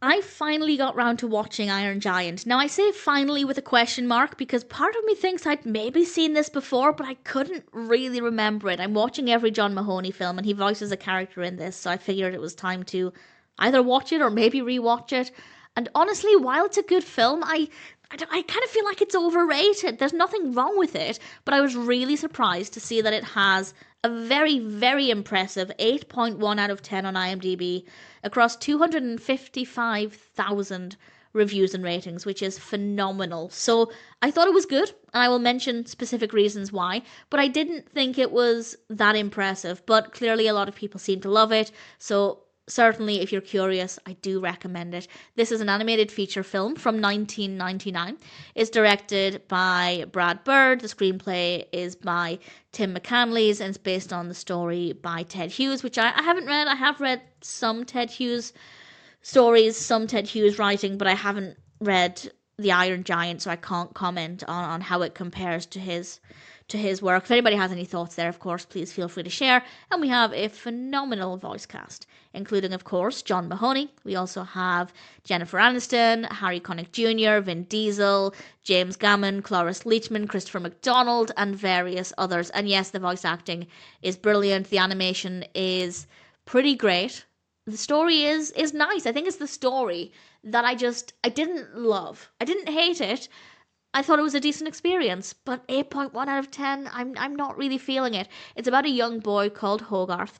I finally got round to watching Iron Giant. Now, I say finally with a question mark because part of me thinks I'd maybe seen this before, but I couldn't really remember it. I'm watching every John Mahoney film, and he voices a character in this, so I figured it was time to either watch it or maybe rewatch it. And honestly, while it's a good film, I kind of feel like it's overrated. There's nothing wrong with it, but I was really surprised to see that it has a very, very impressive 8.1 out of 10 on IMDb across 255,000 reviews and ratings, which is phenomenal. So I thought it was good, and I will mention specific reasons why, but I didn't think it was that impressive. But clearly a lot of people seem to love it, so certainly, if you're curious, I do recommend it. This is an animated feature film from 1999. It's directed by Brad Bird. The screenplay is by Tim McCanlies, and it's based on the story by Ted Hughes, which I haven't read. I have read some Ted Hughes stories, some Ted Hughes writing, but I haven't read The Iron Giant, so I can't comment on how it compares to his work. If anybody has any thoughts there, of course, please feel free to share. And we have a phenomenal voice cast, including, of course, John Mahoney. We also have Jennifer Aniston, Harry Connick Jr., Vin Diesel, James Gammon, Cloris Leachman, Christopher McDonald, and various others. And yes, the voice acting is brilliant. The animation is pretty great. The story is nice. I think it's the story that I didn't love. I didn't hate it. I thought it was a decent experience, but 8.1 out of 10, I'm not really feeling it. It's about a young boy called Hogarth,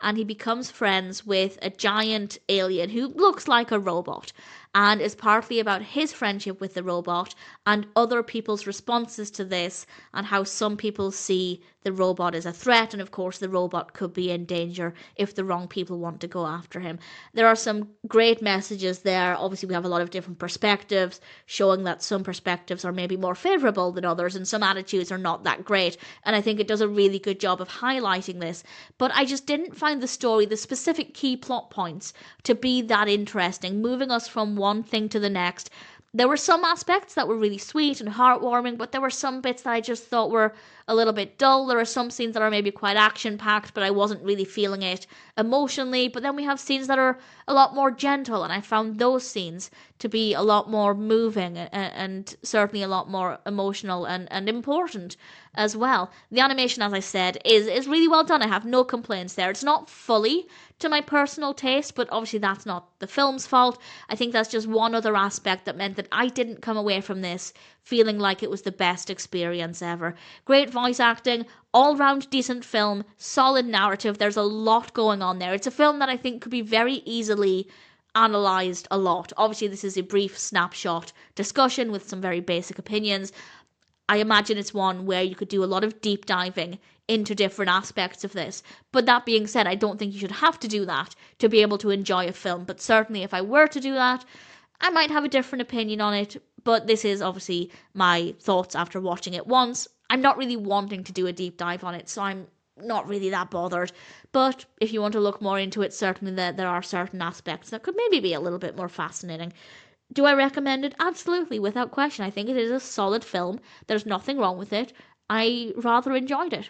and he becomes friends with a giant alien who looks like a robot, and is partly about his friendship with the robot and other people's responses to this, and how some people see the robot as a threat, and of course the robot could be in danger if the wrong people want to go after him. There are some great messages there. Obviously we have a lot of different perspectives, showing that some perspectives are maybe more favourable than others, and some attitudes are not that great, and I think it does a really good job of highlighting this. But I just didn't find the story, the specific key plot points, to be that interesting, moving us from one thing to the next. There were some aspects that were really sweet and heartwarming, but there were some bits that I just thought were a little bit dull. There are some scenes that are maybe quite action-packed, but I wasn't really feeling it emotionally. But then we have scenes that are a lot more gentle, and I found those scenes to be a lot more moving and certainly a lot more emotional and important as well. The animation, as I said, is really well done. I have no complaints there. It's not fully to my personal taste, but obviously that's not the film's fault. I think that's just one other aspect that meant that I didn't come away from this feeling like it was the best experience ever. Great voice acting, all-round decent film, solid narrative. There's a lot going on there. It's a film that I think could be very easily analysed a lot. Obviously this is a brief snapshot discussion with some very basic opinions. I imagine it's one where you could do a lot of deep diving into different aspects of this. But that being said, I don't think you should have to do that to be able to enjoy a film. But certainly if I were to do that, I might have a different opinion on it. But this is obviously my thoughts after watching it once. I'm not really wanting to do a deep dive on it, so I'm not really that bothered. But if you want to look more into it, certainly there are certain aspects that could maybe be a little bit more fascinating. Do I recommend it? Absolutely, without question. I think it is a solid film. There's nothing wrong with it. I rather enjoyed it.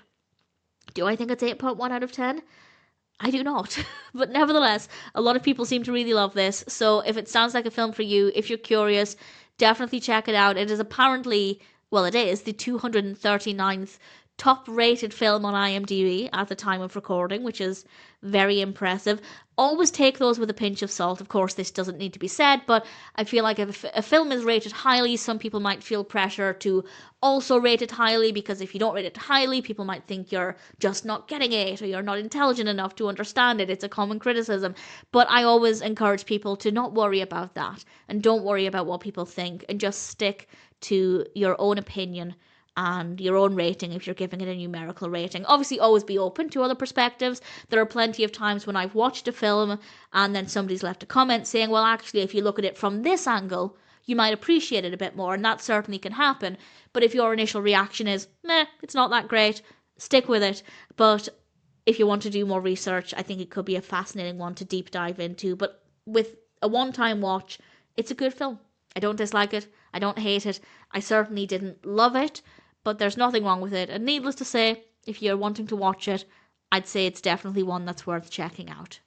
Do I think it's 8.1 out of 10? I do not. But nevertheless, a lot of people seem to really love this. So if it sounds like a film for you, if you're curious, definitely check it out. It is apparently, well, it is the 239th top-rated film on IMDb at the time of recording, which is very impressive. Always take those with a pinch of salt. Of course, this doesn't need to be said, but I feel like if a film is rated highly, some people might feel pressure to also rate it highly, because if you don't rate it highly, people might think you're just not getting it, or you're not intelligent enough to understand it. It's a common criticism. But I always encourage people to not worry about that, and don't worry about what people think, and just stick to your own opinion and your own rating if you're giving it a numerical rating. Obviously, always be open to other perspectives. There are plenty of times when I've watched a film and then somebody's left a comment saying, well, actually, if you look at it from this angle, you might appreciate it a bit more, and that certainly can happen. But if your initial reaction is, meh, it's not that great, stick with it. But if you want to do more research, I think it could be a fascinating one to deep dive into. But with a one-time watch, it's a good film. I don't dislike it. I don't hate it. I certainly didn't love it, but there's nothing wrong with it. And needless to say, if you're wanting to watch it, I'd say it's definitely one that's worth checking out.